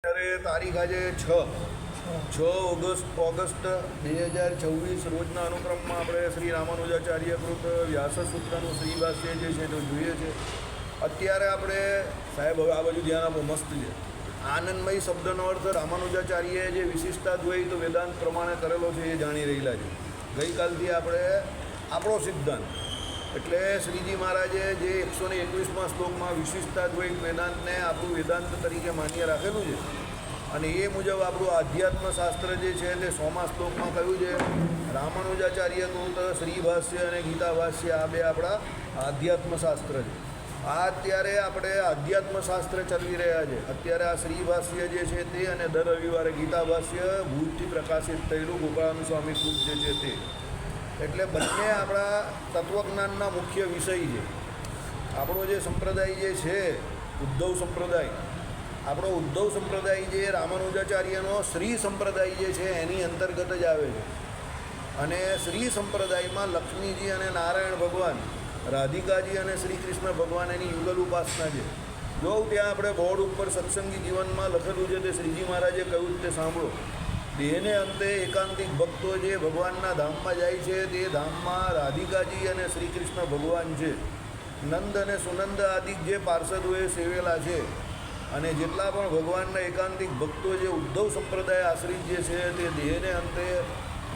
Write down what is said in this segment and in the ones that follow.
ત્યારે તારીખ આજે 6 ઓગસ્ટ 2024 રોજના અનુક્રમમાં આપણે શ્રી રામાનુજાચાર્યકૃત વ્યાસસૂત્રનું શ્રી ભાષ્ય જે છે તે જોઈએ છે. અત્યારે આપણે સાહેબ હવે આ બાજુ ધ્યાન આપો, મસ્ત છે. આનંદમય શબ્દનો અર્થ રામાનુજાચાર્યએ જે વિશિષ્ટાદ્વૈત વેદાંત પ્રમાણે કરેલો છે એ જાણી રહેલા છે. ગઈકાલથી આપણે આપણો સિદ્ધાંત એટલે શ્રીજી મહારાજે જે 121મા શ્લોકમાં વિશિષ્ટાદ્વૈત વેદાંતને આપણું વેદાંત તરીકે માન્ય રાખેલું છે અને એ મુજબ આપણું આધ્યાત્મશાસ્ત્ર જે છે તે 100મા શ્લોકમાં કહ્યું છે રામાનુજાચાર્યકૃત શ્રી ભાષ્ય અને ગીતા ભાષ્ય આ બે આપણા આધ્યાત્મશાસ્ત્ર છે. આ અત્યારે આપણે આધ્યાત્મશાસ્ત્ર ચલાવી રહ્યા છે. અત્યારે આ શ્રી ભાષ્ય જે છે તે અને દર રવિવારે ગીતા ભાષ્ય ભૂતથી પ્રકાશિત થયેલું ગોપાળાનંદ સ્વામી કૃત જે છે તે, એટલે બંને આપણા તત્વજ્ઞાનના મુખ્ય વિષય છે. આપણો જે સંપ્રદાય જે છે ઉદ્ધવ સંપ્રદાય, આપણો ઉદ્ધવ સંપ્રદાય જે રામાનુજાચાર્યનો શ્રી સંપ્રદાય જે છે એની અંતર્ગત જ આવે છે. અને શ્રી સંપ્રદાયમાં લક્ષ્મીજી અને નારાયણ ભગવાન, રાધિકાજી અને શ્રી કૃષ્ણ ભગવાન એની યુગલ ઉપાસના છે. જો ત્યાં આપણે બોર્ડ ઉપર સત્સંગી જીવનમાં લખેલું છે તે શ્રીજી મહારાજે કહ્યું તે સાંભળો. દેહને અંતે એકાંતિક ભક્તો જે ભગવાનના ધામમાં જાય છે તે ધામમાં રાધિકાજી અને શ્રી કૃષ્ણ ભગવાન છે. નંદ અને સુનંદ આદિક જે પાર્ષદોએ સેવેલા છે અને જેટલા પણ ભગવાનના એકાંતિક ભક્તો જે ઉદ્ધવ સંપ્રદાય આશ્રિત જે છે તે દેહને અંતે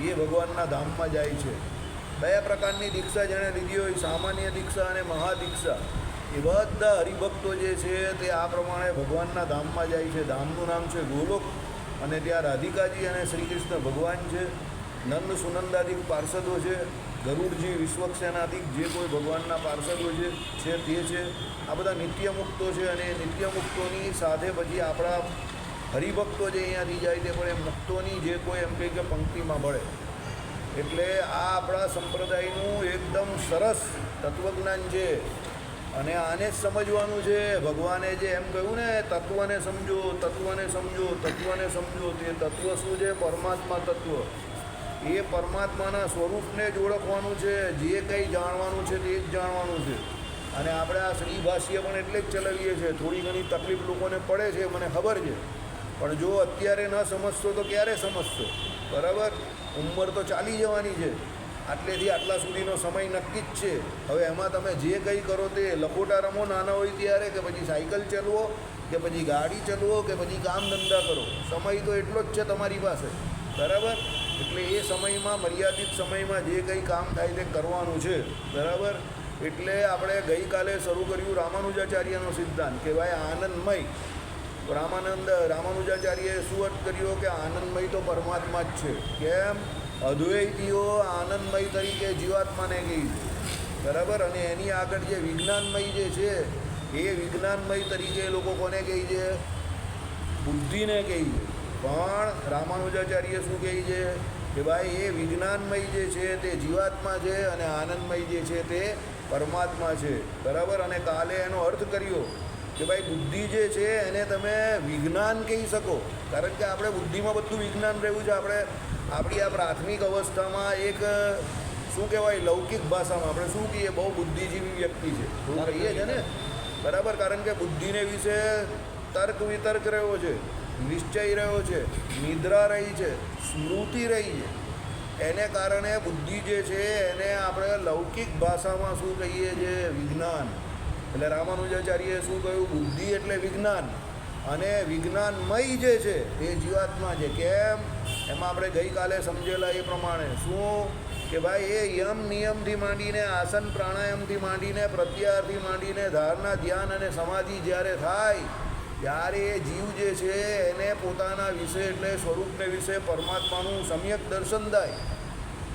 એ ભગવાનના ધામમાં જાય છે. બે પ્રકારની દીક્ષા જેણે લીધી હોય, સામાન્ય દીક્ષા અને મહાદીક્ષા, એ બધા હરિભક્તો જે છે તે આ પ્રમાણે ભગવાનના ધામમાં જાય છે. ધામનું નામ છે ગોલોક અને ત્યાં રાધિકાજી અને શ્રી કૃષ્ણ ભગવાન છે. નંદ સુનંદાદિક પાર્ષદો છે, ગરુડજી વિશ્વક્ષેનાદિક જે કોઈ ભગવાનના પાર્ષદો છે તે છે. આ બધા નિત્યમુક્તો છે અને નિત્યમુક્તોની સાથે પછી આપણા હરિભક્તો જે અહીંયાથી જાય તે પણ એ મુક્તોની જે કોઈ એમ કહે કે પંક્તિમાં ભળે. એટલે આ આપણા સંપ્રદાયનું એકદમ સરસ તત્વજ્ઞાન છે અને આને જ સમજવાનું છે. ભગવાને જે એમ કહ્યું ને તત્વને સમજો, તત્વને સમજો, તત્વને સમજો, તે તત્વ શું છે? પરમાત્મા તત્વ. એ પરમાત્માના સ્વરૂપને જ ઓળખવાનું છે. જે કંઈ જાણવાનું છે તે જ જાણવાનું છે. અને આપણે આ શ્રી ભાષ્ય પણ એટલે જ ચલાવીએ છીએ. થોડી ઘણી તકલીફ લોકોને પડે છે, મને ખબર છે, પણ જો અત્યારે ન સમજશો તો ક્યારે સમજશો? બરાબર, ઉંમર તો ચાલી જવાની છે. આટલેથી આટલા સુધીનો સમય નક્કી જ છે. હવે એમાં તમે જે કંઈ કરો તે લખોટા રમો નાના હોય ત્યારે, કે પછી સાયકલ ચલાવો, કે પછી ગાડી ચલાવો, કે પછી કામ ધંધા કરો, સમય તો એટલો જ છે તમારી પાસે. બરાબર, એટલે એ સમયમાં, મર્યાદિત સમયમાં જે કંઈ કામ થાય તે કરવાનું છે. બરાબર, એટલે આપણે ગઈકાલે શરૂ કર્યું રામાનુજાચાર્યનો સિદ્ધાંત કે ભાઈ આનંદમય. રામાનુજાચાર્યએ શું અર્થ કર્યો કે આનંદમય તો પરમાત્મા જ છે. કેમ? અદ્વૈતીઓ આનંદમય તરીકે જીવાત્માને કહી છે. બરાબર, અને એની આગળ જે વિજ્ઞાનમય જે છે એ વિજ્ઞાનમય તરીકે એ લોકો કોને કહે છે? બુદ્ધિને કહે છે. પણ રામાનુજાચાર્ય શું કહે છે કે ભાઈ એ વિજ્ઞાનમય જે છે તે જીવાત્મા છે અને આનંદમય જે છે તે પરમાત્મા છે. બરાબર, અને કાલે એનો અર્થ કર્યો કે ભાઈ બુદ્ધિ જે છે એને તમે વિજ્ઞાન કહી શકો, કારણ કે આપણે બુદ્ધિમાં બધું વિજ્ઞાન રહ્યું છે. આપણે આપણી આ પ્રાથમિક અવસ્થામાં એક શું કહેવાય, લૌકિક ભાષામાં આપણે શું કહીએ, બહુ બુદ્ધિજીવી વ્યક્તિ છે એવું કહીએ છે ને. બરાબર, કારણ કે બુદ્ધિને વિશે તર્ક વિતર્ક રહ્યો છે, નિશ્ચય રહ્યો છે, નિદ્રા રહી છે, સ્મૃતિ રહી છે. એને કારણે બુદ્ધિ જે છે એને આપણે લૌકિક ભાષામાં શું કહીએ છીએ? વિજ્ઞાન. એટલે રામાનુજાચાર્યએ શું કહ્યું? બુદ્ધિ એટલે વિજ્ઞાન અને વિજ્ઞાનમય જે છે એ જીવાત્મા છે. કેમ? એમાં આપણે ગઈકાલે સમજેલા એ પ્રમાણે શું કે ભાઈ એ યમ નિયમથી માંડીને, આસન પ્રાણાયામથી માંડીને, પ્રત્યાહારથી માંડીને, ધારણા, ધ્યાન અને સમાધિ જ્યારે થાય ત્યારે એ જીવ જે છે એને પોતાના વિશે એટલે સ્વરૂપને વિશે પરમાત્માનું સમ્યક દર્શન થાય.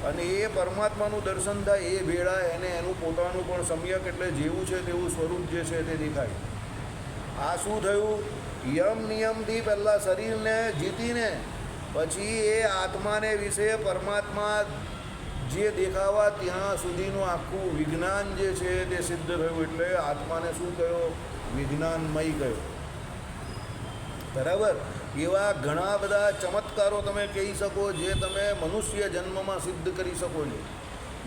અને એ પરમાત્માનું દર્શન થાય એ વેળા એને એનું પોતાનું પણ સમ્યક એટલે જેવું છે તેવું સ્વરૂપ જે છે તે દેખાય. આ શું થયું? યમ નિયમથી પહેલાં શરીરને જીતીને પછી એ આત્માને વિશે પરમાત્મા જે દેખાવા ત્યાં સુધીનું આખું વિજ્ઞાન જે છે તે સિદ્ધ થયું. એટલે આત્માને શું કહ્યો? વિજ્ઞાનમય કહ્યો. બરાબર, એવા ઘણા બધા ચમત્કારો તમે કહી શકો જે તમે મનુષ્ય જન્મમાં સિદ્ધ કરી શકો છો.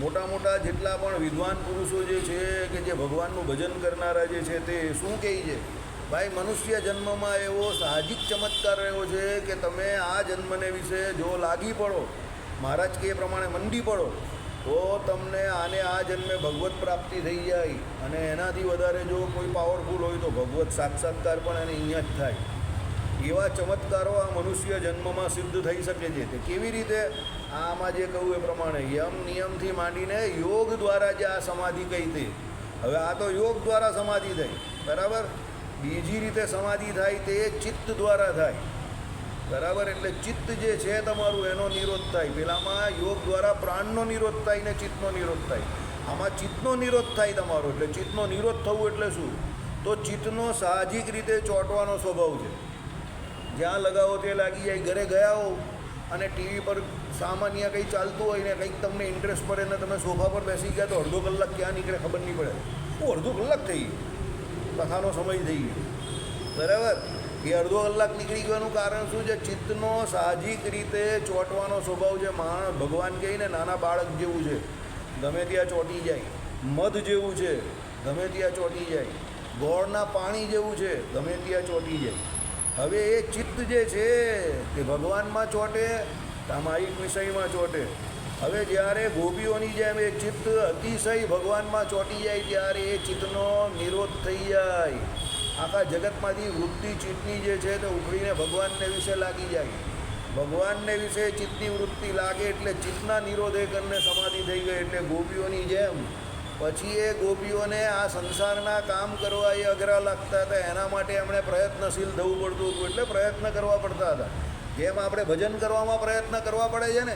મોટા મોટા જેટલા પણ વિદ્વાન પુરુષો જે છે કે જે ભગવાનનું ભજન કરનારા જે છે તે શું કહે છે ભાઈ મનુષ્ય જન્મમાં એવો સાહજિક ચમત્કાર રહ્યો છે કે તમે આ જન્મને વિશે જો લાગી પડો, મહારાજ કે એ પ્રમાણે મંડી પડો, તો તમને આને આ જન્મે ભગવત પ્રાપ્તિ થઈ જાય. અને એનાથી વધારે જો કોઈ પાવરફુલ હોય તો ભગવત સાક્ષાત્કાર પણ એને અહીંયા જ થાય. એવા ચમત્કારો આ મનુષ્ય જન્મમાં સિદ્ધ થઈ શકે છે. તે કેવી રીતે? આમાં જે કહ્યું એ પ્રમાણે યમ નિયમથી માંડીને યોગ દ્વારા જે આ સમાધિ કહી તે, હવે આ તો યોગ દ્વારા સમાધિ થઈ, બરાબર. બીજી રીતે સમાધિ થાય તે ચિત્ત દ્વારા થાય, બરાબર. એટલે ચિત્ત જે છે તમારું એનો નિરોધ થાય. પેલામાં યોગ દ્વારા પ્રાણનો નિરોધ થાય ને ચિત્તનો નિરોધ થાય. આમાં ચિત્તનો નિરોધ થાય તમારો. એટલે ચિત્તનો નિરોધ થવું એટલે શું? તો ચિત્તનો સાહજિક રીતે ચોંટવાનો સ્વભાવ છે. જ્યાં લગાવો તે લાગી જાય. ઘરે ગયા હો અને ટીવી પર સામાન્ય કંઈ ચાલતું હોય ને કંઈક તમને ઇન્ટરેસ્ટ પડે ને તમે સોફા પર બેસી ગયા તો અડધો કલાક ક્યાં નીકળે ખબર નહીં પડે. અડધો કલાક થઈ ગયો, કથાનો સમય થઈ ગયો, બરાબર. એ અડધો કલાક નીકળી ગયાનું કારણ શું છે? ચિત્તનો સાહજિક રીતે ચોંટવાનો સ્વભાવ છે. માણસ ભગવાન કહીને નાના બાળક જેવું છે, ગમે ત્યાં ચોંટી જાય. મધ જેવું છે, ગમે ત્યાં ચોંટી જાય. ગોળના પાણી જેવું છે, ગમે ત્યાં ચોંટી જાય. હવે એ ચિત્ત જે છે તે ભગવાનમાં ચોંટે, સામાયિક વિષયમાં ચોંટે. હવે જ્યારે ગોપીઓની જેમ એ ચિત્ત અતિશય ભગવાનમાં ચોંટી જાય ત્યારે એ ચિત્તનો નિરોધ થઈ જાય. આખા જગતમાંથી વૃત્તિ ચિત્તની જે છે તે ઉખડીને ભગવાનને વિશે લાગી જાય. ભગવાનને વિશે ચિત્તની વૃત્તિ લાગે એટલે ચિત્તના નિરોધે કરીને સમાધિ થઈ ગઈ. એટલે ગોપીઓની જેમ પછી એ ગોપીઓને આ સંસારના કામ કરવા એ અઘરા લાગતા હતા. એના માટે એમણે પ્રયત્નશીલ થવું પડતું હતું. એટલે પ્રયત્ન કરવા પડતા હતા. જેમ આપણે ભજન કરવામાં પ્રયત્ન કરવા પડે છે ને,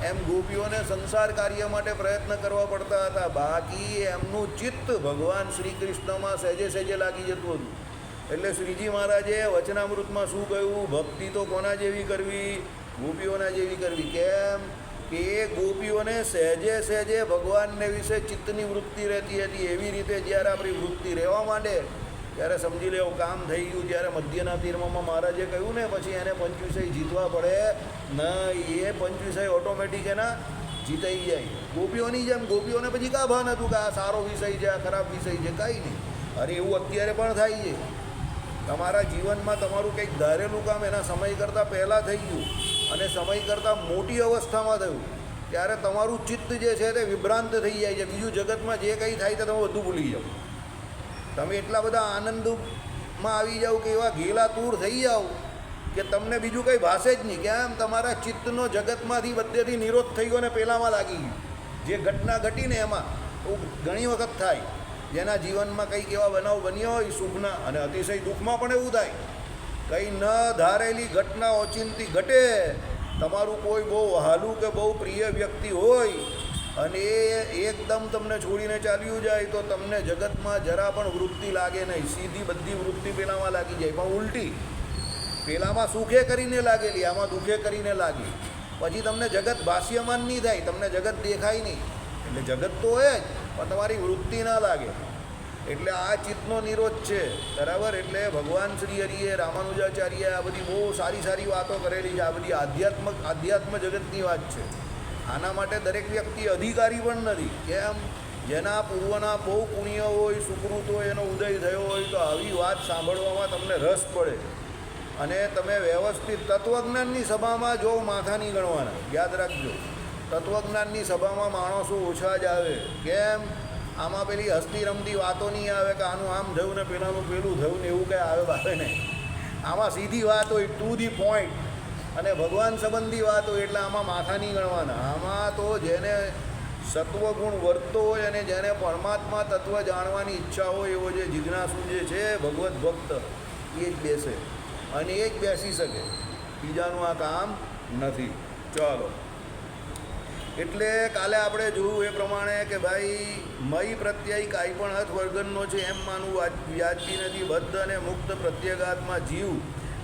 એમ ગોપીઓને સંસાર કાર્ય માટે પ્રયત્ન કરવા પડતા હતા. બાકી એમનું ચિત્ત ભગવાન શ્રી કૃષ્ણમાં સહેજે સહેજે લાગી જતું હતું. એટલે શ્રીજી મહારાજે વચનામૃતમાં શું કહ્યું? ભક્તિ તો કોના જેવી કરવી? ગોપીઓના જેવી કરવી. કેમ કે એ ગોપીઓને સહેજે સહેજે ભગવાનને વિશે ચિત્તની વૃત્તિ રહેતી હતી. એવી રીતે જ્યારે આપણી વૃત્તિ રહેવા માંડે ત્યારે સમજી લેવું કામ થઈ ગયું. જ્યારે મધ્યના તીરમાં મહારાજે કહ્યું ને પછી એને પંચવિષય જીતવા પડે નહીં. એ પંચવિષય ઓટોમેટિક એના જીતાઈ જાય. ગોપીઓની જેમ ગોપીઓને પછી કાં ભાન હતું કે આ સારો વિષય છે, આ ખરાબ વિષય છે? કાંઈ નહીં. અરે એવું અત્યારે પણ થાય છે. તમારા જીવનમાં તમારું કંઈક ધારેલું કામ એના સમય કરતાં પહેલાં થઈ ગયું અને સમય કરતાં મોટી અવસ્થામાં થયું ત્યારે તમારું ચિત્ત જે છે તે વિભ્રાંત થઈ જાય છે. બીજું જગતમાં જે કંઈ થાય તે તમે બધું ભૂલી જાઓ. તમે એટલા બધા આનંદમાં આવી જાઓ કે એવા ઘેલા તૂર થઈ જાઓ કે તમને બીજું કંઈ ભાષે જ નહીં. કેમ? તમારા ચિત્તનો જગતમાંથી બધેથી નિરોધ થઈ ગયો ને પહેલાંમાં લાગી ગયું. જે ઘટના ઘટીને એમાં ઘણી વખત થાય. જેના જીવનમાં કંઈક એવા બનાવ બન્યા હોય સુખના, અને અતિશય દુઃખમાં પણ એવું થાય. કંઈ ન ધારેલી ઘટના ઓચિંતી ઘટે. તમારું કોઈ બહુ વહાલું કે બહુ પ્રિય વ્યક્તિ હોય અને એ એકદમ તમને છોડીને ચાલ્યું જાય તો તમને જગતમાં જરા પણ વૃત્તિ લાગે નહીં. સીધી બધી વૃત્તિ પેલામાં લાગી જાય, પણ ઉલટી. પેલામાં સુખે કરીને લાગેલી, આમાં દુઃખે કરીને લાગી. પછી તમને જગત ભાષ્યમાન નહીં થાય, તમને જગત દેખાય નહીં. એટલે જગત તો હોય જ, પણ તમારી વૃત્તિ ના લાગે. એટલે આ ચિત્તનો નિરોધ છે, બરાબર. એટલે ભગવાન શ્રી હરિએ, રામાનુજાચાર્ય આ બધી બહુ સારી સારી વાતો કરેલી છે. આ બધી આધ્યાત્મ જગતની વાત છે. આના માટે દરેક વ્યક્તિ અધિકારી પણ નથી. કેમ? જેના પૂર્વના બહુ પુણ્ય હોય, સુકૃત હોય, એનો ઉદય થયો હોય તો આવી વાત સાંભળવામાં તમને રસ પડે. અને તમે વ્યવસ્થિત તત્વજ્ઞાનની સભામાં જો માથા નહીં ગણવાના, યાદ રાખજો. તત્વજ્ઞાનની સભામાં માણસો ઓછા જ આવે. કેમ? આમાં પેલી હસતી રમતી વાતો નહીં આવે કે આનું આમ થયું ને પેલાનું પેલું થયું ને એવું કંઈ આવે નહીં. આમાં સીધી વાત હોય, ટુ ધી પોઈન્ટ. અને ભગવાન સંબંધી વાત હોય એટલે આમાં માથા નહીં ગણવાના. આમાં તો જેને સત્વગુણ વર્તતો હોય અને જેને પરમાત્મા તત્વ જાણવાની ઈચ્છા હોય એવો જે જિજ્ઞાસુ જે છે ભગવત ભક્ત, એ જ બેસે અને એ જ બેસી શકે. બીજાનું આ કામ નથી. ચાલો, એટલે કાલે આપણે જોયું એ પ્રમાણે કે ભાઈ મય પ્રત્યય કાંઈ પણ અર્થ વર્ગનનો છે એમ માનવું વ્યાજબી નથી. બદ્ધ અને મુક્ત પ્રત્યેગાત્મા જીવ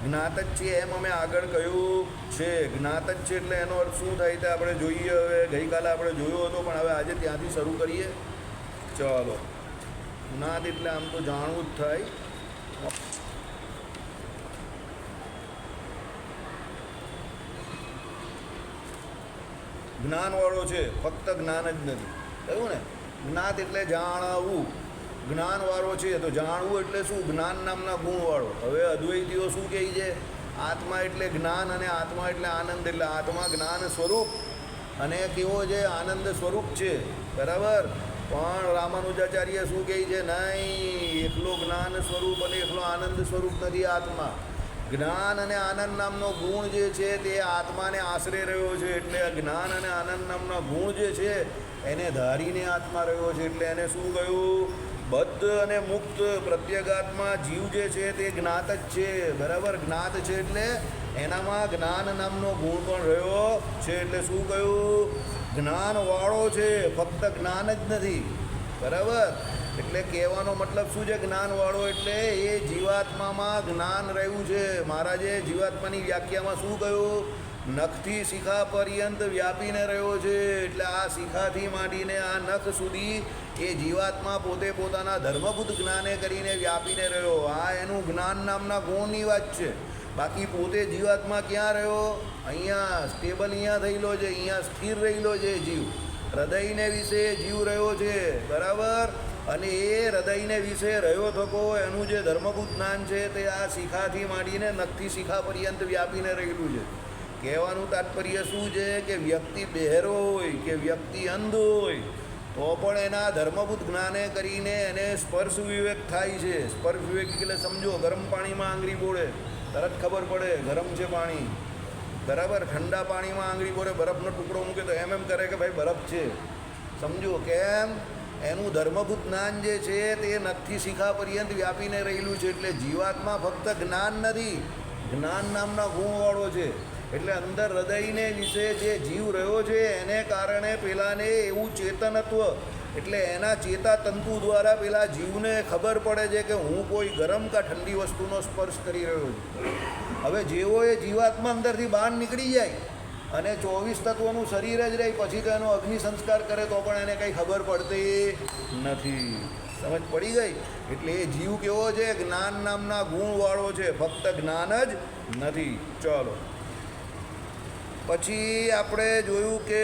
જ્ઞાત જ છે એમ અમે આગળ કહ્યું છે. જ્ઞાત જ છે એટલે એનો અર્થ શું થાય તે આપણે જોઈએ. હવે ગઈકાલે આપણે જોયો હતો પણ હવે આજે ત્યાંથી શરૂ કરીએ. ચાલો, જ્ઞાત એટલે આમ તો જાણવું જ થાય. જ્ઞાનવાળો છે, ફક્ત જ્ઞાન જ નથી. કહ્યું ને, જ્ઞાત એટલે જાણવું. જ્ઞાનવાળો છે. તો જાણવું એટલે શું? જ્ઞાન નામના ગુણવાળો. હવે અદ્વૈતીઓ શું કહે છે? આત્મા એટલે જ્ઞાન અને આત્મા એટલે આનંદ. એટલે આત્મા જ્ઞાન સ્વરૂપ અને કેવો છે? આનંદ સ્વરૂપ છે. બરાબર. પણ રામાનુજાચાર્ય શું કહે છે? નહીં, એકલો જ્ઞાન સ્વરૂપ અને એકલો આનંદ સ્વરૂપ નથી આત્મા. જ્ઞાન અને આનંદ નામનો ગુણ જે છે તે આત્માને આશરે રહ્યો છે. એટલે જ્ઞાન અને આનંદ નામના ગુણ જે છે એને ધારીને આત્મા રહ્યો છે. એટલે એને શું કહ્યું? બદ્ધ અને મુક્ત પ્રત્યેગાત્મા જીવ જે છે તે જ્ઞાત જ છે. બરાબર. જ્ઞાત છે એટલે એનામાં જ્ઞાન નામનો ગુણ પણ રહ્યો છે. એટલે શું કહ્યું? જ્ઞાનવાળો છે, ફક્ત જ્ઞાન જ નથી. બરાબર. એટલે કહેવાનો મતલબ શું છે? જ્ઞાનવાળો એટલે એ જીવાત્મામાં જ્ઞાન રહ્યું છે. મહારાજે જીવાત્માની વ્યાખ્યામાં શું કહ્યું? નખથી શિખા પર્યંત વ્યાપીને રહ્યો છે. એટલે આ શિખાથી માંડીને આ નખ સુધી એ જીવાત્મા પોતે પોતાના ધર્મભૂત જ્ઞાને કરીને વ્યાપીને રહ્યો. આ એનું જ્ઞાન નામના ગુણની વાત છે. બાકી પોતે જીવાત્મા ક્યાં રહ્યો? અહીંયા સ્ટેબલ અહીંયા થયેલો છે, અહીંયા સ્થિર રહેલો છે જીવ. હૃદયને વિશે જીવ રહ્યો છે. બરાબર. અને એ હૃદયને વિશે રહ્યો થકો એનું જે ધર્મભૂત જ્ઞાન છે તે આ શિખાથી માંડીને નખથી શિખા પર્યંત વ્યાપીને રહેલું છે. કહેવાનું તાત્પર્ય શું છે? કે વ્યક્તિ બહેરો હોય કે વ્યક્તિ અંધ હોય તો પણ એના ધર્મભૂત જ્ઞાને કરીને એને સ્પર્શ વિવેક થાય છે. સ્પર્શ વિવેક એટલે સમજો, ગરમ પાણીમાં આંગળી બોળે તરત ખબર પડે ગરમ છે પાણી. બરાબર. ઠંડા પાણીમાં આંગળી બોળે, બરફનો ટુકડો મૂકે તો એમ કરે કે ભાઈ બરફ છે. સમજો કેમ? એનું ધર્મભૂત જ્ઞાન જે છે તે નખથી શિખા પર્યંત વ્યાપીને રહેલું છે. એટલે જીવાત્મા ફક્ત જ્ઞાન નથી, જ્ઞાન નામના ગુણવાળો છે. એટલે અંદર હૃદયને વિશે જે જીવ રહ્યો છે એને કારણે પેલાને એવું ચેતનત્વ, એટલે એના ચેતા તંતુ દ્વારા પેલા જીવને ખબર પડે છે કે હું કોઈ ગરમ કે ઠંડી વસ્તુનો સ્પર્શ કરી રહ્યો છું. હવે જેવો એ જીવાત્મા અંદરથી બહાર નીકળી જાય અને 24 તત્વોનું શરીર જ રહે, પછી તો એનો અગ્નિ સંસ્કાર કરે તો પણ એને કંઈ ખબર પડતી નથી. સમજ પડી ગઈ? એટલે એ જીવ કેવો છે? જ્ઞાન નામના ગુણવાળો છે, ફક્ત જ્ઞાન જ નથી. ચલો પછી આપણે જોયું કે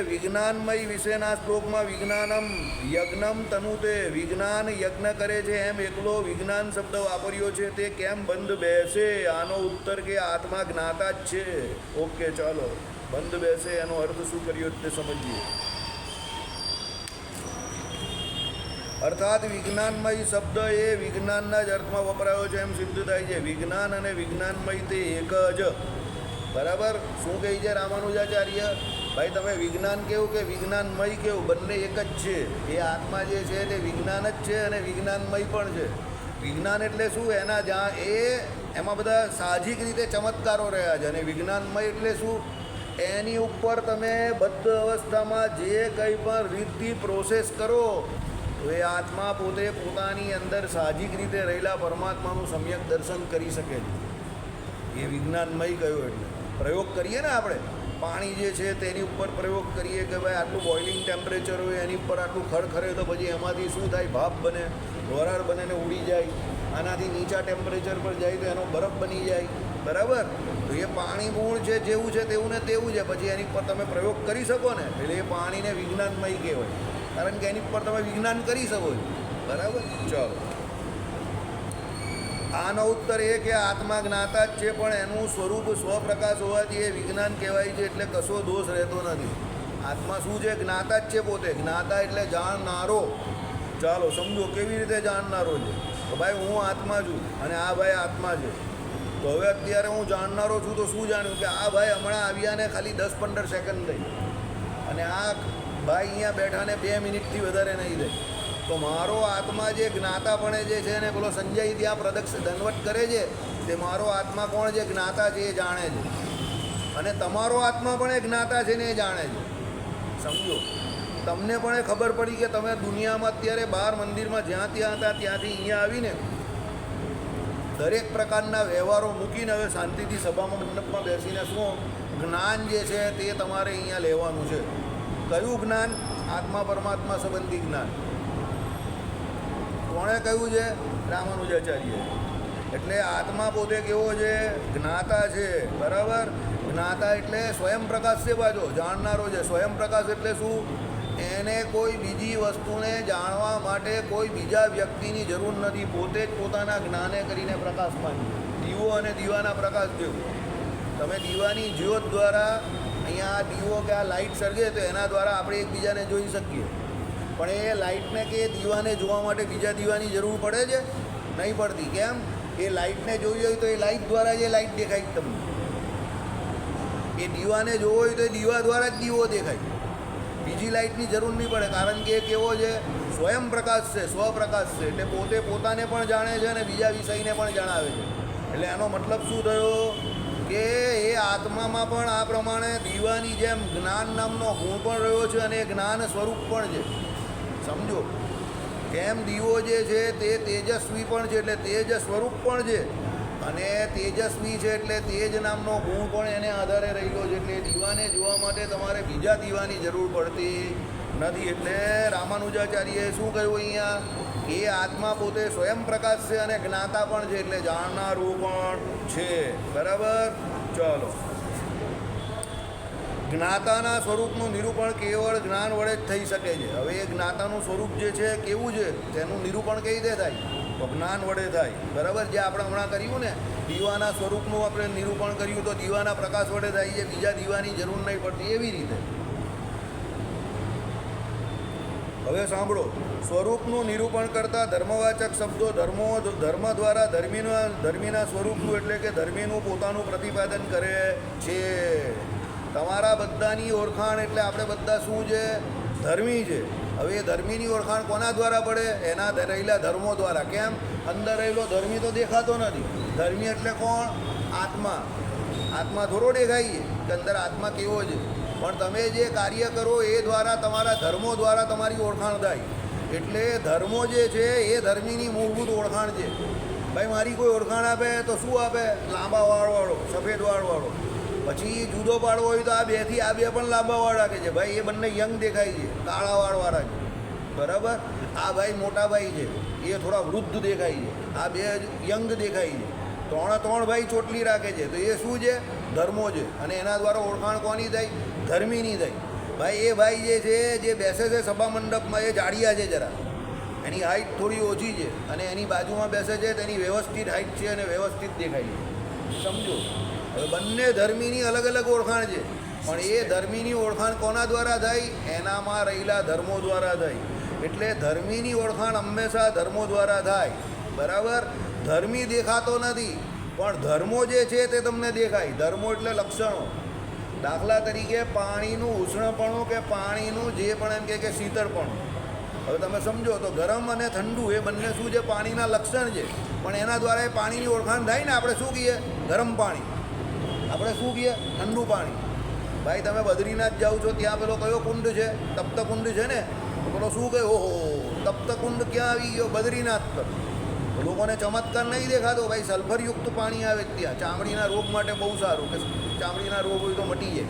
વિજ્ઞાનમય વિશેના શ્લોકમાં વિજ્ઞાનમ યજ્ઞમ તનુતે, વિજ્ઞાન યજ્ઞ કરે છે એમ એકલો વિજ્ઞાન શબ્દ વાપર્યો છે તે કેમ બંધ બેસે? આનો ઉત્તર કે આત્મા જ્ઞાતા જ છે. ઓકે, ચાલો બંધ બેસે એનો અર્થ શું કર્યો તે સમજીએ. અર્થાત વિજ્ઞાનમય શબ્દ એ વિજ્ઞાનના જ અર્થમાં વપરાયો છે એમ સિદ્ધ થાય છે. વિજ્ઞાન અને વિજ્ઞાનમય તે એક જ. બરાબર. શું કહે છે રામાનુજાચાર્ય? ભાઈ તમે વિજ્ઞાન કેવું કે વિજ્ઞાનમય કેવું, બંને એક જ છે. એ આત્મા જે છે તે વિજ્ઞાન જ છે અને વિજ્ઞાનમય પણ છે. વિજ્ઞાન એટલે શું? એના જ્યાં એમાં બધા સાહજિક રીતે ચમત્કારો રહ્યા છે. અને વિજ્ઞાનમય એટલે શું? એની ઉપર તમે બદ્ધ અવસ્થામાં જે કંઈ પણ રીતથી પ્રોસેસ કરો તો એ આત્મા પોતે પોતાની અંદર સાહજિક રીતે રહેલા પરમાત્માનું સમ્યક દર્શન કરી શકે છે. એ વિજ્ઞાનમય કયો. એટલે પ્રયોગ કરીએ ને આપણે, પાણી જે છે તેની ઉપર પ્રયોગ કરીએ કે ભાઈ આટલું બોઇલિંગ ટેમ્પરેચર હોય, એની ઉપર આટલું ખડખરે તો પછી એમાંથી શું થાય? ભાપ બને, વરાળ બને ને ઉડી જાય. આનાથી નીચા ટેમ્પરેચર પર જાય તો એનો બરફ બની જાય. બરાબર. તો એ પાણી મૂળ છે, જેવું છે તેવું ને તેવું છે. પછી એની પર તમે પ્રયોગ કરી શકો ને, એટલે એ પાણીને વિજ્ઞાનમય કહેવાય, કારણ કે એની પર તમે વિજ્ઞાન કરી શકો છો. બરાબર. ચલો, આનો ઉત્તર એ કે આત્મા જ્ઞાતા જ છે, પણ એનું સ્વરૂપ સ્વપ્રકાશ હોવાથી એ વિજ્ઞાન કહેવાય છે. એટલે કશો દોષ રહેતો નથી. આત્મા શું છે? જ્ઞાતા જ છે પોતે. જ્ઞાતા એટલે જાણનારો. ચાલો સમજો કેવી રીતે જાણનારો છે. તો ભાઈ હું આત્મા છું અને આ ભાઈ આત્મા છે. તો હવે અત્યારે હું જાણનારો છું તો શું જાણ્યું કે આ ભાઈ હમણાં આવ્યા ને ખાલી 10-15 સેકન્ડ થઈ, અને આ ભાઈ અહીંયા બેઠાને 2 મિનિટથી વધારે નહીં થઈ. તો મારો આત્મા જે જ્ઞાતાપણે જે છે ને પેલો સંજય ત્યાં દંડવટ કરે છે, તે મારો આત્મા કોણ છે? જ્ઞાતા છે, એ જાણે છે. અને તમારો આત્મા પણ એ જ્ઞાતા છે ને એ જાણે છે. સમજો, તમને પણ એ ખબર પડી કે તમે દુનિયામાં અત્યારે બહાર મંદિરમાં જ્યાં ત્યાં હતા ત્યાંથી અહીંયા આવીને દરેક પ્રકારના વ્યવહારો મૂકીને હવે શાંતિથી સભામાં મંડપમાં બેસીને શું જ્ઞાન જે છે તે તમારે અહીંયા લેવાનું છે. કયું જ્ઞાન? આત્મા પરમાત્મા સંબંધી જ્ઞાન. કોણે કહ્યું છે? રામાનુજાચાર્ય. એટલે આત્મા પોતે કેવો છે? જ્ઞાતા છે. બરાબર. જ્ઞાતા એટલે સ્વયં પ્રકાશ છે. બાજુ જાણનારો છે. સ્વયં પ્રકાશ એટલે શું? એને કોઈ બીજી વસ્તુને જાણવા માટે કોઈ બીજા વ્યક્તિની જરૂર નથી. પોતે જ પોતાના જ્ઞાને કરીને પ્રકાશમાન છે. દીવો અને દીવાના પ્રકાશ જેવું. તમે દીવાની જ્યોત દ્વારા અહીંયા આ દીવો કે આ લાઇટ સર્ગે તો એના દ્વારા આપણે એકબીજાને જોઈ શકીએ. પણ એ લાઇટને કે દીવાને જોવા માટે બીજા દીવાની જરૂર પડે છે? નહીં પડતી. કેમ? એ લાઇટને જોવી હોય તો એ લાઇટ દ્વારા જ એ લાઇટ દેખાય તમને. એ દીવાને જોવો હોય તો એ દીવા દ્વારા જ દીવો દેખાય. બીજી લાઇટની જરૂર નહીં પડે. કારણ કે એ કેવો છે? સ્વયં પ્રકાશ છે, સ્વપ્રકાશ છે. એટલે પોતે પોતાને પણ જાણે છે અને બીજા વિષયને પણ જણાવે છે. એટલે એનો મતલબ શું થયો કે એ આત્મામાં પણ આ પ્રમાણે દીવાની જેમ જ્ઞાન નામનો ગુણ પણ રહ્યો છે અને એ જ્ઞાન સ્વરૂપ પણ છે. સમજો કેમ? દીવો જે છે તે તેજસ્વી પણ છે, એટલે તેજ સ્વરૂપ પણ છે. અને તેજસ્વી છે એટલે તેજ નામનો ગુણ પણ એને આધારે રહેલો છે. એટલે દીવાને જોવા માટે તમારે બીજા દીવાની જરૂર પડતી નથી. એટલે રામાનુજાચાર્યએ શું કહ્યું અહીંયા? એ આત્મા પોતે સ્વયં પ્રકાશ છે અને જ્ઞાતા પણ છે, એટલે જાણનારું પણ છે. બરાબર? ચાલો, જ્ઞાતાના સ્વરૂપનું નિરૂપણ કેવળ જ્ઞાન વડે જ થઈ શકે છે. હવે એ જ્ઞાતાનું સ્વરૂપ જે છે કેવું છે તેનું નિરૂપણ કઈ રીતે થાય? તો જ્ઞાન વડે થાય. બરાબર? જે આપણે હમણાં કર્યું ને, દીવાના સ્વરૂપનું આપણે નિરૂપણ કર્યું તો દીવાના પ્રકાશ વડે થાય છે, બીજા દીવાની જરૂર નહીં પડતી. એવી રીતે હવે સાંભળો, સ્વરૂપનું નિરૂપણ કરતા ધર્મવાચક શબ્દો ધર્મ દ્વારા ધર્મીના સ્વરૂપનું એટલે કે ધર્મીનું પોતાનું પ્રતિપાદન કરે છે. તમારા બધાની ઓળખાણ એટલે આપણે બધા શું છે? ધર્મી છે. હવે એ ધર્મીની ઓળખાણ કોના દ્વારા પડે? એના રહેલા ધર્મો દ્વારા. કેમ? અંદર રહેલો ધર્મી તો દેખાતો નથી. ધર્મી એટલે કોણ? આત્મા. આત્મા થોડો દેખાય છે કે અંદર આત્મા કેવો છે? પણ તમે જે કાર્ય કરો એ દ્વારા તમારા ધર્મો દ્વારા તમારી ઓળખાણ થાય. એટલે ધર્મો જે છે એ ધર્મીની મૂળભૂત ઓળખાણ છે. ભાઈ મારી કોઈ ઓળખાણ આપે તો શું આપે? લાંબા વાળવાળો, સફેદ વાળવાળો. પછી જુદો પાડવો હોય તો આ બેથી આ બે પણ લાંબા વાળ રાખે છે. ભાઈ એ બંને યંગ દેખાય છે, કાળા વાળવાળા છે. બરાબર? આ ભાઈ મોટા ભાઈ છે, એ થોડા વૃદ્ધ દેખાય છે. આ બે યંગ દેખાય છે. ત્રણ ભાઈ ચોટલી રાખે છે. તો એ શું છે? ધર્મો છે. અને એના દ્વારા ઓળખાણ કોની થાય? ધર્મીની થાય. ભાઈ એ ભાઈ જે છે જે બેસે છે સભા મંડપમાં, એ જાડિયા છે જરા, એની હાઇટ થોડી ઓછી છે. અને એની બાજુમાં બેસે છે તેની વ્યવસ્થિત હાઇટ છે અને વ્યવસ્થિત દેખાય છે. સમજો? હવે બંને ધર્મીની અલગ અલગ ઓળખાણ છે. પણ એ ધર્મીની ઓળખાણ કોના દ્વારા થાય? એનામાં રહેલા ધર્મો દ્વારા થાય. એટલે ધર્મીની ઓળખાણ હંમેશા ધર્મો દ્વારા થાય. બરાબર? ધર્મી દેખાતો નથી, પણ ધર્મો જે છે તે તમને દેખાય. ધર્મો એટલે લક્ષણો. દાખલા તરીકે પાણીનું ઉષ્ણપણું કે પાણીનું જે પણ એમ કે શીતળપણું. હવે તમે સમજો તો ગરમ અને ઠંડુ એ બંને શું છે? પાણીના લક્ષણ છે. પણ એના દ્વારા એ પાણીની ઓળખાણ થાય ને. આપણે શું કહીએ? ગરમ પાણી. આપણે શું કહીએ? ઠંડુ પાણી. ભાઈ તમે બદ્રીનાથ જાઓ છો, ત્યાં પેલો કયો કુંડ છે? તપ્તકુંડ છે ને. પેલો શું કહે? ઓહો, તપ્તકુંડ ક્યાં આવી ગયો? બદ્રીનાથ પર. લોકોને ચમત્કાર નહીં દેખાતો? ભાઈ સલ્ફરયુક્ત પાણી આવે ત્યાં. ચામડીના રોગ માટે બહુ સારું, કે ચામડીના રોગ હોય તો મટી જાય.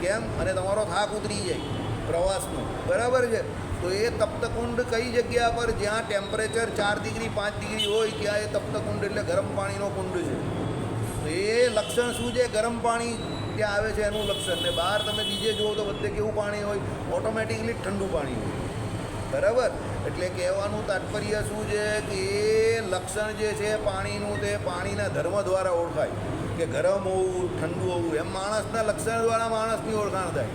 કેમ? અને તમારો થાક ઉતરી જાય પ્રવાસનો. બરાબર છે? તો એ તપ્તકુંડ કઈ જગ્યા પર? જ્યાં ટેમ્પરેચર 4 ડિગ્રી 5 ડિગ્રી હોય ત્યાં એ તપ્તકુંડ એટલે ગરમ પાણીનો કુંડ છે. તો એ લક્ષણ શું છે? ગરમ પાણી ત્યાં આવે છે એનું લક્ષણ. ને બહાર તમે બીજે જુઓ તો બધે કેવું પાણી હોય? ઓટોમેટિકલી ઠંડુ પાણી હોય. બરાબર? એટલે કહેવાનું તાત્પર્ય શું છે કે એ લક્ષણ જે છે પાણીનું, તે પાણીના ધર્મ દ્વારા ઓળખાય. કે ગરમ હોવું, ઠંડુ હોવું. એમ માણસના લક્ષણ દ્વારા માણસની ઓળખાણ થાય.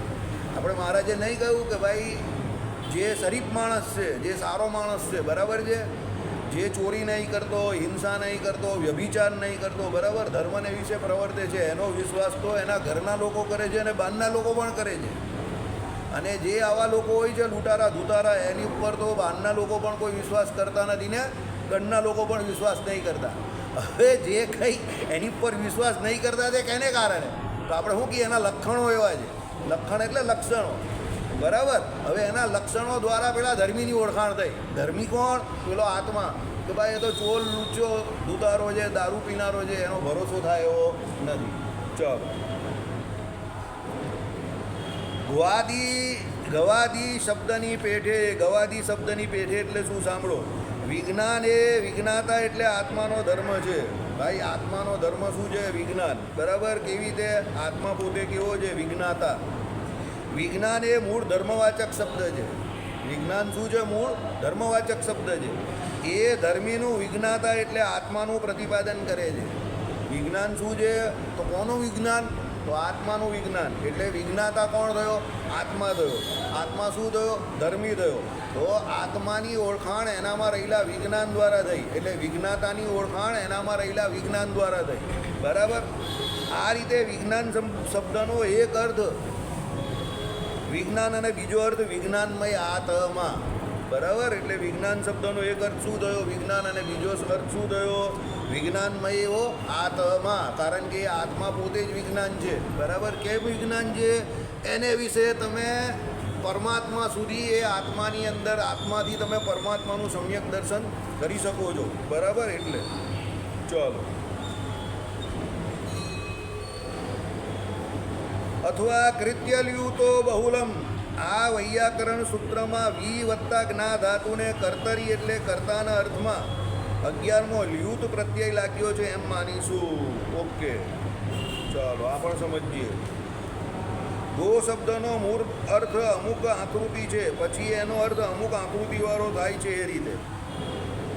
આપણે મહારાજે નહીં કહ્યું કે ભાઈ જે શરીફ માણસ છે, જે સારો માણસ છે, બરાબર છે, જે ચોરી નહીં કરતો, હિંસા નહીં કરતો, વ્યભિચાર નહીં કરતો, બરાબર, ધર્મને વિશે પ્રવર્તે છે, એનો વિશ્વાસ તો એના ઘરના લોકો કરે છે અને બહારના લોકો પણ કરે છે. અને જે આવા લોકો હોય છે લૂંટારા ધૂતારા, એની ઉપર તો બહારના લોકો પણ કોઈ વિશ્વાસ કરતા નથી ને ઘરના લોકો પણ વિશ્વાસ નહીં કરતા. હવે જે કંઈ એની ઉપર વિશ્વાસ નહીં કરતા તે કેને કારણે? તો આપણે શું કહીએ? એના લક્ષણો એવા છે. લક્ષણ એટલે લક્ષણો. બરાબર? હવે એના લક્ષણો દ્વારા પેલા ધર્મીની ઓળખાણ થઈ. ધર્મી કોણ? પેલો આત્મા. કે ભાઈ એ તો ચોર, લૂંચો, ધૂતારો છે, દારૂ પીનારો છે, એનો ભરોસો થાય એવો નથી. ચાલો, ગવાદી શબ્દની પેઠે એટલે શું? સાંભળો. વિજ્ઞાન એ વિજ્ઞાતા એટલે આત્માનો ધર્મ છે. ભાઈ આત્માનો ધર્મ શું છે? વિજ્ઞાન. બરાબર? કેવી રીતે? આત્મા પોતે કેવો છે? વિજ્ઞાતા. વિજ્ઞાન એ મૂળ ધર્મવાચક શબ્દ છે. વિજ્ઞાન શું છે? મૂળ ધર્મવાચક શબ્દ છે. એ ધર્મીનું વિજ્ઞાતા એટલે આત્માનું પ્રતિપાદન કરે છે. વિજ્ઞાન શું છે? તો કોનું વિજ્ઞાન? તો આત્માનું વિજ્ઞાન. એટલે વિજ્ઞાતા કોણ થયો? આત્મા થયો. આત્મા શું થયો? ધર્મી થયો. તો આત્માની ઓળખાણ એનામાં રહેલા વિજ્ઞાન દ્વારા થઈ. એટલે વિજ્ઞાતાની ઓળખાણ એનામાં રહેલા વિજ્ઞાન દ્વારા થઈ. બરાબર? આ રીતે વિજ્ઞાન શબ્દનો એક અર્થ વિજ્ઞાન અને બીજો અર્થ વિજ્ઞાનમય આત્મા. બરાબર? એટલે વિજ્ઞાન શબ્દનો એક અર્થ શું થયો? વિજ્ઞાન. અને બીજો અર્થ શું થયો? વિજ્ઞાનમય એવો આત્મા. કારણ કે આત્મા પોતે જ વિજ્ઞાન છે. બરાબર? કેમ વિજ્ઞાન છે? એને વિશે તમે પરમાત્મા સુધી એ આત્માની અંદર આત્માથી તમે પરમાત્માનું સમ્યક દર્શન કરી શકો છો. બરાબર? એટલે ચાલો. અથવા કૃત્યલ્યુતો બહુલમ. આ વૈયાકરણ સૂત્રમાં વી વત્તા જ્ઞા ધાતુને કર્તરી એટલે કર્તાના અર્થમાં 11મો લ્યુત પ્રત્યય લાગ્યો છે એમ માનીશું. ઓકે, ચાલો આ પણ સમજીએ. ગો શબ્દનો મૂળ અર્થ અમુક આકૃતિ છે, પછી એનો અર્થ અમુક આકૃતિવાળો થાય છે. એ રીતે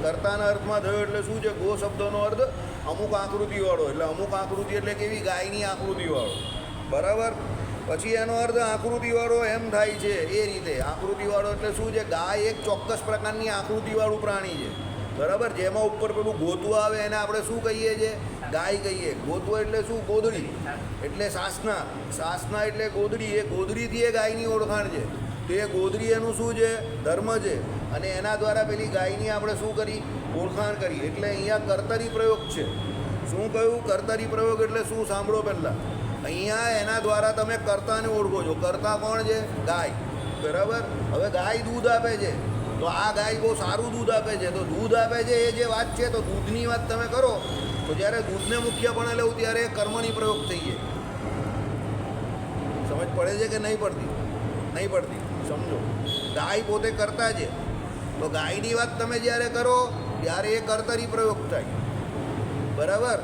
કર્તાના અર્થમાં થયો એટલે શું છે? ગો શબ્દનો અર્થ અમુક આકૃતિવાળો. એટલે અમુક આકૃતિ એટલે કેવી? ગાયની આકૃતિવાળો. બરાબર? પછી એનો અર્થ આકૃતિવાળો એમ થાય છે. એ રીતે આકૃતિવાળો એટલે શું છે? ગાય એક ચોક્કસ પ્રકારની આકૃતિવાળું પ્રાણી છે. બરાબર? જેમાં ઉપર પેલું ગોતવું આવે એને આપણે શું કહીએ છીએ? ગાય કહીએ. ગોતવો એટલે શું? ગોદડી. એટલે સાસના. સાસના એટલે ગોદડી. એ ગોદડીથી એ ગાયની ઓળખાણ છે. તો એ ગોદડી એનું શું છે? ધર્મ છે. અને એના દ્વારા પેલી ગાયની આપણે શું કરી? ઓળખાણ કરી. એટલે અહીંયા કર્તરી પ્રયોગ છે. શું કહ્યું? કર્તરી પ્રયોગ એટલે શું? સાંભળો પહેલાં. અહીંયા એના દ્વારા તમે કર્તાને ઓળખો છો. કર્તા કોણ છે? ગાય. બરાબર? હવે ગાય દૂધ આપે છે, તો આ ગાય બહુ સારું દૂધ આપે છે. તો દૂધ આપે છે એ જે વાત છે, તો દૂધની વાત તમે કરો તો જ્યારે દૂધને મુખ્યપણે લેવું ત્યારે કર્મની પ્રયોગ થઈ જાય. સમજ પડે છે કે નહીં પડતી? નહીં પડતી. સમજો, ગાય પોતે કરતા છે, તો ગાયની વાત તમે જ્યારે કરો ત્યારે એ કર્તરી પ્રયોગ થાય. બરાબર?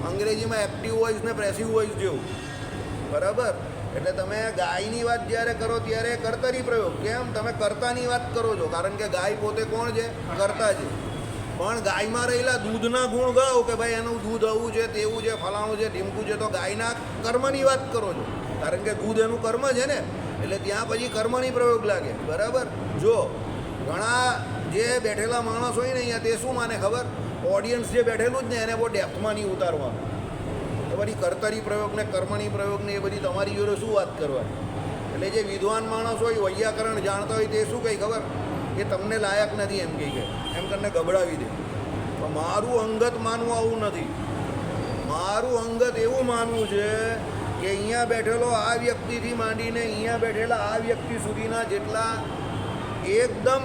અંગ્રેજીમાં એક્ટિવ વોઇસ ને પેસિવ વોઇસ જેવું. બરાબર? એટલે તમે ગાયની વાત જ્યારે કરો ત્યારે કર્તરી પ્રયોગ. કેમ? તમે કર્તાની વાત કરો છો, કારણ કે ગાય પોતે કોણ છે? કર્તા છે. પણ ગાયમાં રહેલા દૂધના ગુણ ગાઓ કે ભાઈ એનું દૂધ આવું છે, તેવું છે, ફલાણું છે, ઢીમકું છે. તો ગાયના કર્મની વાત કરો છો, કારણ કે દૂધ એનું કર્મ છે ને. એટલે ત્યાં પછી કર્મની પ્રયોગ લાગે. બરાબર? જો ઘણા જે બેઠેલા માણસ હોય ને અહીંયા, તે શું માને ખબર? ઓડિયન્સ જે બેઠેલું જ ને એને બહુ ડેપ્થમાં નહીં ઉતારવાનું. તો બધી કર્તરી પ્રયોગ ને કર્મની પ્રયોગ ને એ બધી તમારી જોડે શું વાત કરવાની? એટલે જે વિદ્વાન માણસ હોય, વૈયાકરણ જાણતા હોય, તે શું કહે ખબર? એ તમને લાયક નથી એમ કહી ગયા, એમ કરીને ગબડાવી દે. તો મારું અંગત માનવું આવું નથી. મારું અંગત એવું માનવું છે કે અહીંયા બેઠેલો આ વ્યક્તિથી માંડીને અહીંયા બેઠેલા આ વ્યક્તિ સુધીના જેટલા એકદમ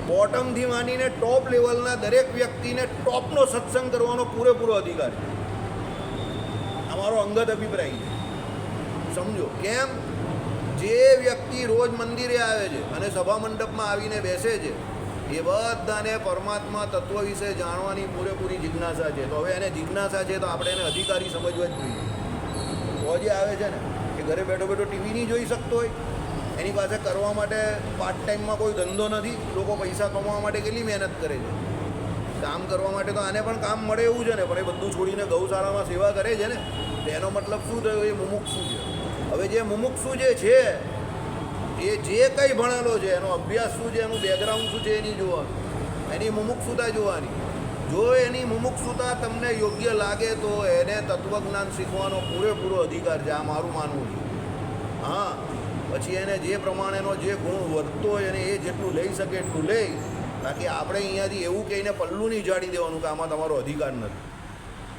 બોટમથી માંડીને ટોપ લેવલના દરેક વ્યક્તિને ટોપનો સત્સંગ કરવાનો પૂરેપૂરો અધિકાર છે. અમારો અંગત અભિપ્રાય છે. સમજો કેમ? જે વ્યક્તિ રોજ મંદિરે આવે છે અને સભા મંડપમાં આવીને બેસે છે, એ બધાને પરમાત્મા તત્વ વિશે જાણવાની પૂરેપૂરી જિજ્ઞાસા છે. તો હવે એને જિજ્ઞાસા છે તો આપણે એને અધિકારી સમજવા જ જોઈએ. તો જે આવે છે ને એ ઘરે બેઠો બેઠો ટીવી નહીં જોઈ શકતો હોય, એની પાસે કરવા માટે પાર્ટ ટાઈમમાં કોઈ ધંધો નથી. લોકો પૈસા કમાવા માટે કેટલી મહેનત કરે છે. કામ કરવા માટે તો આને પણ કામ મળે એવું છે ને, પણ એ બધું છોડીને ગૌશાળામાં સેવા કરે છે ને. તો એનો મતલબ શું થયો? એ મુમુક્ષુ છે. હવે જે મુમુક્ષુ જે છે એ જે કંઈ ભણેલો છે, એનો અભ્યાસ શું છે, એનું બેકગ્રાઉન્ડ શું છે, એની જોવાનું, એની મુમુક્ષુતા જોવાની. જો એની મુમુક્ષુતા તમને યોગ્ય લાગે તો એને તત્વજ્ઞાન શીખવાનો પૂરેપૂરો અધિકાર છે. આ મારું માનવું છે. હા, પછી એને જે પ્રમાણેનો જે ગુણ વર્તતો હોય એને એ જેટલું લઈ શકે એટલું લે. બાકી આપણે અહીંયાથી એવું કહીને પલ્લું નહીં જાડી દેવાનું કે આમાં તમારો અધિકાર નથી.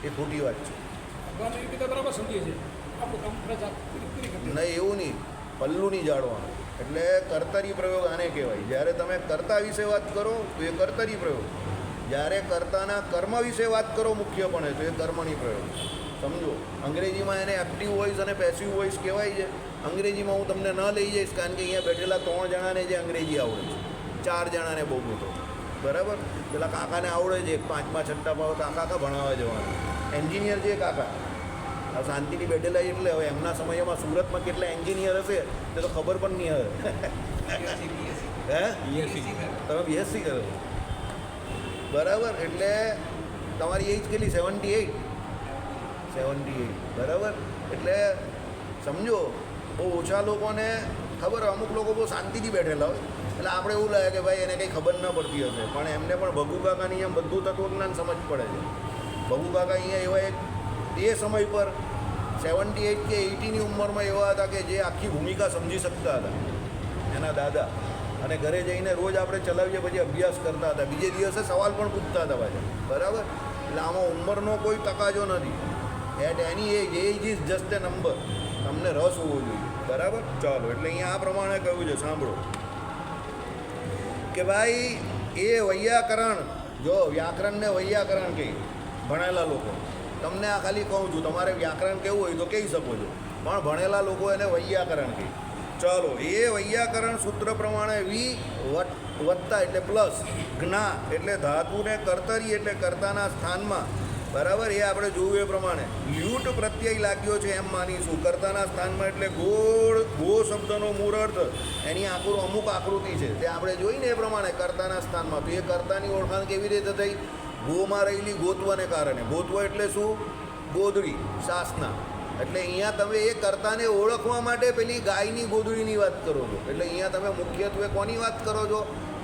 એ ખોટી વાત છે. નહીં, એવું નહીં. પલ્લું નહીં જાળવાનું. એટલે કર્તરી પ્રયોગ આને કહેવાય. જ્યારે તમે કર્તા વિશે વાત કરો તો એ કર્તરી પ્રયોગ. જ્યારે કર્તાના કર્મ વિશે વાત કરો મુખ્યપણે તો એ કર્મની પ્રયોગ. સમજો, અંગ્રેજીમાં એને એક્ટિવ વોઇસ અને પેસિવ વોઇસ કહેવાય છે. અંગ્રેજીમાં હું તમને ન લઈ જઈશ, કારણ કે અહીંયા બેઠેલા 3 જણાને જે અંગ્રેજી આવડે છે, 4 જણાને બહુ મોટો. બરાબર? પેલા કાકાને આવડે છે, 5મા 6મા કાકા ભણાવવા જવાનું. એન્જિનિયર છે કાકા. આ શાંતિથી બેઠેલા એટલે હવે એમના સમયમાં સુરતમાં કેટલા એન્જિનિયર હશે તે તો ખબર પણ નહીં હવે. હે તમે બીએસસી કરો બરાબર, એટલે તમારી એજ કેટલી? 78 બરાબર. એટલે સમજો બહુ ઓછા લોકોને ખબર, અમુક લોકો બહુ શાંતિથી બેઠેલા હોય એટલે આપણે એવું લાગે કે ભાઈ એને કંઈ ખબર ન પડતી હશે, પણ એમને પણ ભગુ કાકાની એમ બધું તત્વજ્ઞાન સમજ પડે છે. ભગુ કાકા અહીંયા એવા એક તે સમય પર 78 કે 80ની ઉંમરમાં એવા હતા કે જે આખી ભૂમિકા સમજી શકતા હતા એના દાદા, અને ઘરે જઈને રોજ આપણે ચલાવીએ પછી અભ્યાસ કરતા હતા, બીજે દિવસે સવાલ પણ પૂછતા હતા પાછા, બરાબર. એટલે આમાં ઉંમરનો કોઈ તકાજો નથી. At any age is just a number. તમને રસ હોવો જોઈએ, બરાબર. ચાલો, એટલે અહીંયા આ પ્રમાણે કહ્યું છે, સાંભળો કે ભાઈ એ વૈયાકરણ, જો વ્યાકરણને વૈયાકરણ કહે ભણેલા લોકો, તમને આ ખાલી કહું છું, તમારે વ્યાકરણ કહેવું હોય તો કહી શકો છો, પણ ભણેલા લોકો એને વૈયાકરણ કહે. ચાલો, એ વૈયાકરણ સૂત્ર પ્રમાણે વત્તા એટલે પ્લસ, જ્ઞા એટલે ધાતુને કર્તરી એટલે કર્તાના સ્થાનમાં, બરાબર. એ આપણે જોયું એ પ્રમાણે લ્યુટ પ્રત્યય લાગ્યો છે એમ માનીશું. કર્તાના સ્થાનમાં એટલે ગો શબ્દનો મૂળ અર્થ એની અમુક આકૃતિ છે તે આપણે જોઈને એ પ્રમાણે કર્તાના સ્થાનમાં. તો એ કર્તાની ઓળખાણ કેવી રીતે થઈ? ગોમાં રહેલી ગોત્વને કારણે. ગોત્વ એટલે શું? ગોદડી, સાસના. એટલે અહીંયા તમે એ કર્તાને ઓળખવા માટે પેલી ગાયની ગોદડીની વાત કરો છો. એટલે અહીંયા તમે મુખ્યત્વે કોની વાત કરો છો?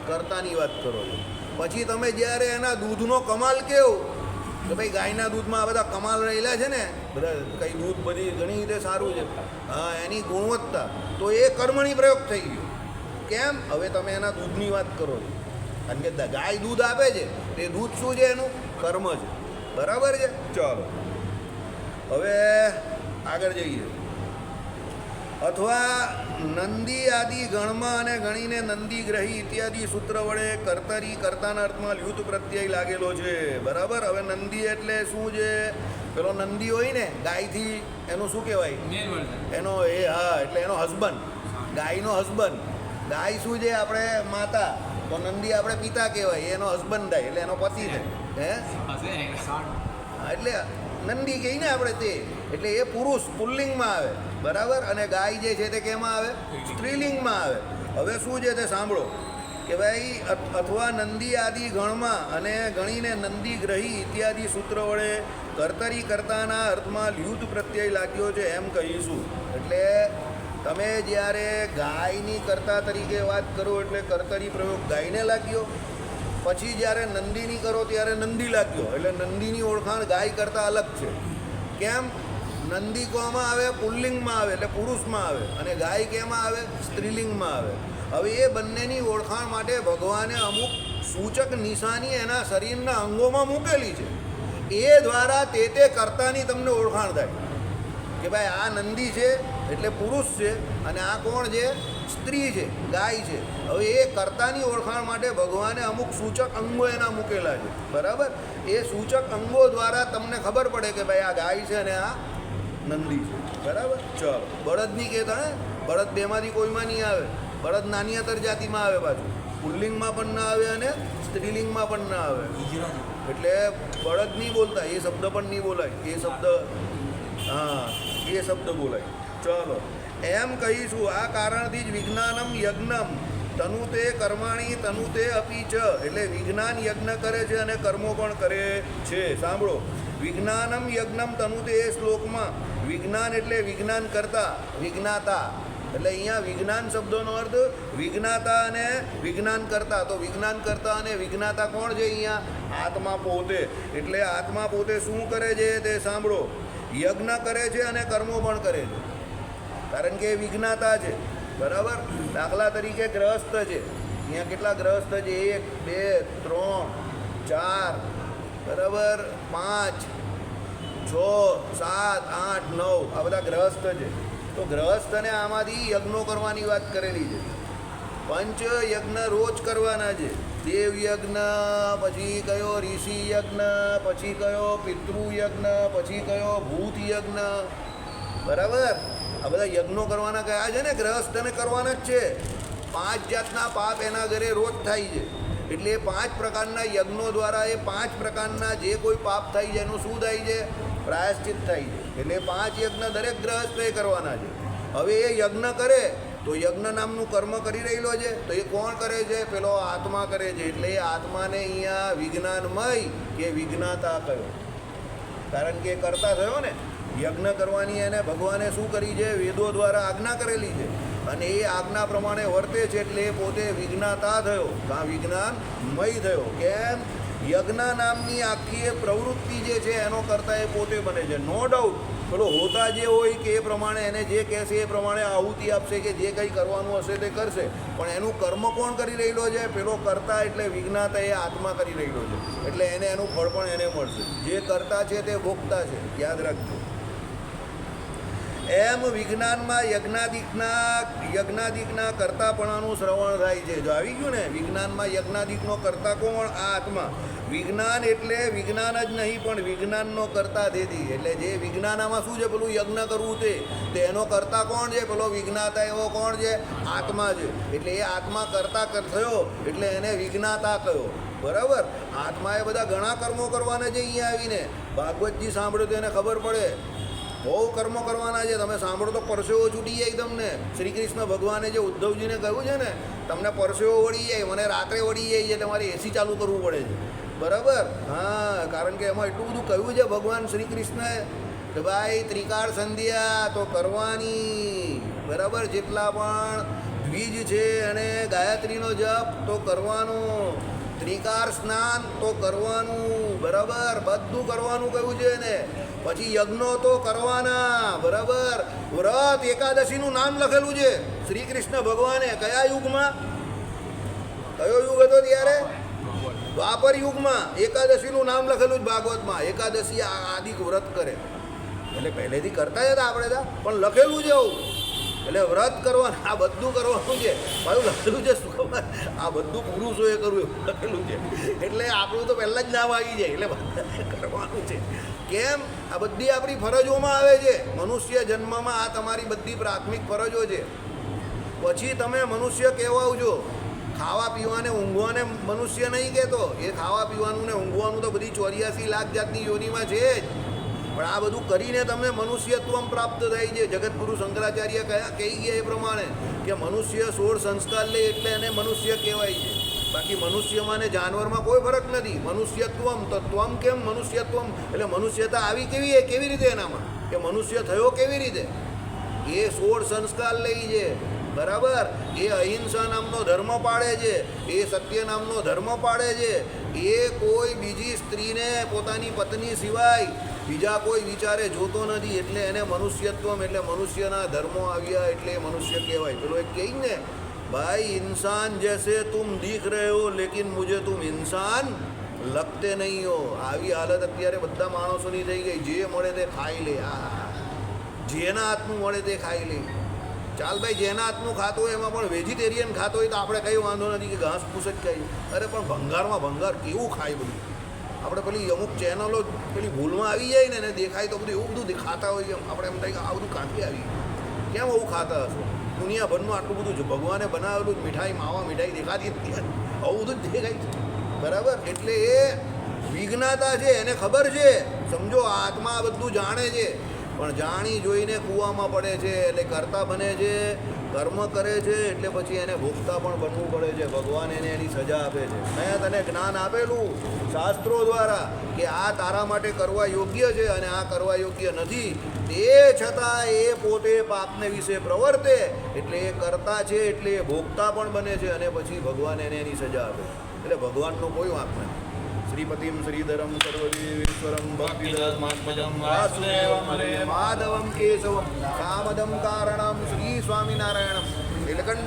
કર્તાની વાત કરો છો. પછી તમે જ્યારે એના દૂધનો કમાલ કેવો તો ભાઈ ગાયના દૂધમાં આ બધા કમાલ રહેલા છે ને, બધા કંઈ દૂધ બધી ઘણી રીતે સારું છે, હા, એની ગુણવત્તા, તો એ કર્મણી પ્રયોગ થઈ ગયો. કેમ? હવે તમે એના દૂધની વાત કરો છો, કારણ કે ગાય દૂધ આપે છે, તે દૂધ શું છે? એનું કર્મ છે, બરાબર છે. ચાલો, હવે આગળ જઈએ. અથવા નંદી આદિ ગણમાં અને ગણીને નંદી ગ્રહી ઇત્યાદિ સૂત્ર વડે કર્તરી કર્તાના અર્થમાં લ્યુત પ્રત્યય લાગેલો છે, બરાબર. હવે નંદી એટલે શું છે? પેલો નંદી હોય ને ગાયથી, એનું શું કહેવાય? એનો હા, એટલે એનો હસબન્ડ, ગાયનો હસબન્ડ. ગાય શું છે? આપણે માતા, તો નંદી આપણે પિતા કહેવાય, એનો હસબન્ડ થાય એટલે એનો પતિ થાય. એટલે નંદી કહીએ ને આપણે તે, એટલે એ પુરુષ પુલ્લિંગમાં આવે, બરાબર. અને ગાય જે છે તે કેમાં આવે? સ્ત્રીલિંગમાં આવે. હવે શું છે તે સાંભળો કે ભાઈ અથવા નંદી આદિ ગણમાં અને ગણીને નંદી ગ્રહી ઇત્યાદિ સૂત્ર વડે કર્તરી કર્તાના અર્થમાં લ્યુત પ્રત્યય લાગ્યો છે એમ કહીશું. એટલે તમે જ્યારે ગાયની કર્તા તરીકે વાત કરો એટલે કર્તરી પ્રયોગ ગાયને લાગ્યો, પછી જ્યારે નંદીની કરો ત્યારે નંદી લાગ્યો. એટલે નંદીની ઓળખાણ ગાય કરતાં અલગ છે. કેમ? નંદી કોમાં આવે? પુલ્લિંગમાં આવે, એટલે પુરુષમાં આવે, અને ગાય કેમાં આવે? સ્ત્રીલિંગમાં આવે. હવે એ બંનેની ઓળખાણ માટે ભગવાને અમુક સૂચક નિશાની એના શરીરના અંગોમાં મૂકેલી છે. એ દ્વારા તે કર્તાની તમને ઓળખાણ થાય કે ભાઈ આ નંદી છે એટલે પુરુષ છે, અને આ કોણ છે? સ્ત્રી છે, ગાય છે. હવે એ કર્તાની ઓળખાણ માટે ભગવાને અમુક સૂચક અંગો એના મૂકેલા છે, બરાબર. એ સૂચક અંગો દ્વારા તમને ખબર પડે કે ભાઈ આ ગાય છે અને આ નંદી છે, બરાબર. ચાલો, બળદની કહેતા હે, બળદ બેમાંથી કોઈમાં નહીં આવે. બળદ નાની અતર જાતિમાં આવે, પાછું પુલ્લિંગમાં પણ ના આવે અને સ્ત્રીલિંગમાં પણ ના આવે. એટલે બળદ નહીં બોલતા, એ શબ્દ પણ નહીં બોલાય, એ શબ્દ, હા, એ શબ્દ બોલાય. ચાલો, એમ કહીશું. આ કારણથી જ વિજ્ઞાનમ યજ્ઞમ તનુતે કર્માણી તનુતે અપી ચ, એટલે વિજ્ઞાન યજ્ઞ કરે છે અને કર્મો પણ કરે છે. સાંભળો, વિજ્ઞાનમ યજ્ઞમ તનુતે, એ શ્લોકમાં વિજ્ઞાન એટલે વિજ્ઞાન કરતા, વિજ્ઞાતા. એટલે અહીંયા વિજ્ઞાન શબ્દોનો અર્થ વિજ્ઞાતા અને વિજ્ઞાન કરતા. તો વિજ્ઞાન કરતા અને વિજ્ઞાતા કોણ છે અહીંયા? આત્મા પોતે. એટલે આત્મા પોતે શું કરે છે તે સાંભળો. યજ્ઞ કરે છે અને કર્મો પણ કરે છે, કારણ કે એ વિજ્ઞાતા છે, બરાબર. દાખલા તરીકે ગ્રહસ્થ છે, અહીંયા કેટલા ગ્રહસ્થ છે? 1 2 3 4, બરાબર, 5 6 7 8 9, આ બધા ગ્રહસ્થ છે. તો ગ્રહસ્થને આમાંથી યજ્ઞો કરવાની વાત કરેલી છે. પંચ યજ્ઞ રોજ કરવાના છે. દેવ યજ્ઞ, પછી કયો ઋષિ યજ્ઞ, પછી કયો પિતૃ યજ્ઞ, પછી કયો ભૂત યજ્ઞ, બરાબર. આ બધા યજ્ઞો કરવાના કયા છે ને? ગ્રહસ્થને કરવાના જ છે. 5 જાતના પાપ એના ઘરે રોજ થાય છે. એટલે એ 5 પ્રકારના યજ્ઞો દ્વારા એ 5 પ્રકારના જે કોઈ પાપ થાય છે એનું શું થાય છે? પ્રાયશ્ચિત થાય છે. એટલે 5 યજ્ઞ દરેક ગ્રહસ્થે કરવાના છે. હવે એ યજ્ઞ કરે તો યજ્ઞ નામનું કર્મ કરી રહેલો છે, તો એ કોણ કરે છે? પેલો આત્મા કરે છે. એટલે એ આત્માને અહીંયા વિજ્ઞાનમય કે વિજ્ઞાતા કયો, કારણ કે કરતા થયો ને. યજ્ઞ કરવાની એને ભગવાને શું કરી છે? વેદો દ્વારા આજ્ઞા કરેલી છે, અને એ આજ્ઞા પ્રમાણે વર્તે છે, એટલે એ પોતે વિજ્ઞાતા થયો, કાં વિજ્ઞાનમય થયો. કેમ? યજ્ઞ નામની આખી એ પ્રવૃત્તિ જે છે એનો કરતા એ પોતે બને છે. નો ડાઉટ પેલો હોતા જે હોય કે એ પ્રમાણે એને જે કહેશે એ પ્રમાણે આહુતિ આપશે કે જે કંઈ કરવાનું હશે તે કરશે, પણ એનું કર્મ કોણ કરી રહેલો છે? પેલો કરતા એટલે વિજ્ઞાતા એ આત્મા કરી રહેલો છે, એટલે એને એનું ફળ પણ એને મળશે. જે કરતા છે તે ભોગતા છે, યાદ રાખજો. એમ વિજ્ઞાનમાં યજ્ઞાદિકના કરતાપણાનું શ્રવણ થાય છે. જો આવી ગયું ને, વિજ્ઞાનમાં યજ્ઞાદિકનો કરતા કોણ? આ આત્મા. વિજ્ઞાન એટલે વિજ્ઞાન જ નહીં, પણ વિજ્ઞાનનો કરતા તેથી. એટલે જે વિજ્ઞાનમાં શું છે? પેલું યજ્ઞ કરવું તે એનો કરતા કોણ છે? પેલો વિજ્ઞાતા એવો કોણ છે? આત્મા છે. એટલે એ આત્મા કરતા થયો એટલે એને વિજ્ઞાતા કહ્યો. બરાબર. આત્માએ બધા ઘણા કર્મો કરવાના છે. અહીંયા આવીને ભાગવતજી સાંભળ્યો તો એને ખબર પડે, બહુ કર્મો કરવાના છે. તમે સાંભળો તો પરસેવો છૂટી જાય તમને. શ્રી કૃષ્ણ ભગવાને જે ઉદ્ધવજીને કહ્યું છે ને, તમને પરસેવો વળી જાય, મને રાત્રે વળી જાય છે, તમારે એસી ચાલુ કરવું પડે છે. બરાબર. હા, કારણ કે એમાં એટલું બધું કહ્યું છે ભગવાન શ્રી કૃષ્ણએ કે ભાઈ ત્રિકાળ સંધ્યા તો કરવાની, બરાબર. જેટલા પણ દ્વિજ છે અને ગાયત્રીનો જપ તો કરવાનો, ત્રિકાર સ્નાન તો કરવાનું, બરાબર. બધું કરવાનું કહ્યું છે ને. પછી યજ્ઞો તો કરવાના, બરાબર. વ્રત એકાદશીનું નામ લખેલું છે શ્રી કૃષ્ણ ભગવાને. કયા યુગમાં? કયો યુગ હતો ત્યારે? દ્વાપર યુગમાં. એકાદશીનું નામ લખેલું જ ભાગવતમાં. એકાદશી આદિક વ્રત કરે, એટલે પહેલેથી કરતા જ હતા આપણે, પણ લખેલું છે આવું. એટલે વ્રત કરવાનું, આ બધું કરવાનું છે. મારું લખેલું છે, શું ખબર? આ બધું પુરુષોએ કરવું એવું લખેલું છે. એટલે આપણું તો પહેલાં જ નામ આવી જાય, એટલે કરવાનું છે. કેમ? આ બધી આપણી ફરજોમાં આવે છે. મનુષ્ય જન્મમાં આ તમારી બધી પ્રાથમિક ફરજો છે. પછી તમે મનુષ્ય કહેવાવજો. ખાવા પીવાને ઊંઘવાને મનુષ્ય નહીં કહેતો. એ ખાવા પીવાનું ને ઊંઘવાનું તો બધી 84 લાખ જાતની યોનિમાં છે જ, પણ આ બધું કરીને તમને મનુષ્યત્વ પ્રાપ્ત થાય છે. જગતગુરુ શંકરાચાર્ય કહી ગયા એ પ્રમાણે કે મનુષ્ય 16 સંસ્કાર લે એટલે એને મનુષ્ય કહેવાય છે. બાકી મનુષ્યમાં ને જાનવરમાં કોઈ ફરક નથી. મનુષ્યત્વમ તો ત્વમ કેમ મનુષ્યત્વમ, એટલે મનુષ્યતા આવી કેવી રીતે એનામાં, કે મનુષ્ય થયો કેવી રીતે? એ 16 સંસ્કાર લઈ છે, બરાબર. એ અહિંસા નામનો ધર્મ પાળે છે, એ સત્ય નામનો ધર્મ પાળે છે. એ કોઈ બીજી સ્ત્રીને પોતાની પત્ની સિવાય બીજા કોઈ વિચારે જોતો નથી, એટલે એને મનુષ્યત્વમ એટલે મનુષ્યના ધર્મો આવ્યા એટલે મનુષ્ય કહેવાય. પેલો એક કહે ને, ભાઈ ઇન્સાન જૈસે તુમ દીખ રહે હો લેકિન મુझे तुम इंसान लगते नहीं हो. આવી હાલત અત્યારે બધા માણસોની થઈ ગઈ. જે મળે તે ખાઈ લે. જેના હાથનું મળે તે ખાઈ લે. ચાલ ભાઈ, જેના હાથનું ખાતો હોય એમાં પણ વેજીટેરિયન ખાતો હોય તો આપણે કંઈ વાંધો નથી કે ઘાસ ફૂસ જ ખાઈએ. અરે પણ ભંગારમાં ભંગાર કેવું ખાય બધું. આપણે પેલી અમુક ચેનલો પેલી ભૂલમાં આવી જાય ને એને દેખાય તો બધું એવું બધું ખાતા હોઈએ. આપણે એમ થાય કે આ બધું કાંથી આવી, કેમ આવું ખાતા હશો? દુનિયાભરનું આટલું બધું ભગવાને બનાવેલું મીઠાઈ, માવા મીઠાઈ દેખાતી નથી, આવું બધું જ દેખાય છે, બરાબર. એટલે એ વિજ્ઞાતા છે, એને ખબર છે. સમજો, આત્મા બધું જાણે છે, પણ જાણી જોઈને કૂવામાં પડે છે, એટલે કરતા બને છે, કર્મ કરે છે, એટલે પછી એને ભોગતા પણ બનવું પડે છે. ભગવાન એને એની સજા આપે છે. મેં તને જ્ઞાન આપેલું શાસ્ત્રો દ્વારા કે આ તારા માટે કરવા યોગ્ય છે અને આ કરવા યોગ્ય નથી, તે છતાં એ પોતે પાપને વિશે પ્રવર્તે, એટલે એ કરતા છે, એટલે એ ભોગતા પણ બને છે, અને પછી ભગવાન એને એની સજા આપે. એટલે ભગવાનનો કોઈ વાંક નથી. શ્રીપતિમ શ્રીધરમ સર્વદેવેશ્વરમ ભક્તિદમાત્મજમ વાસુદેવમ હરે માધવમ કેશવમ કામદમ કારણમ શ્રી સ્વામિનારાયણમ નીલકંઠ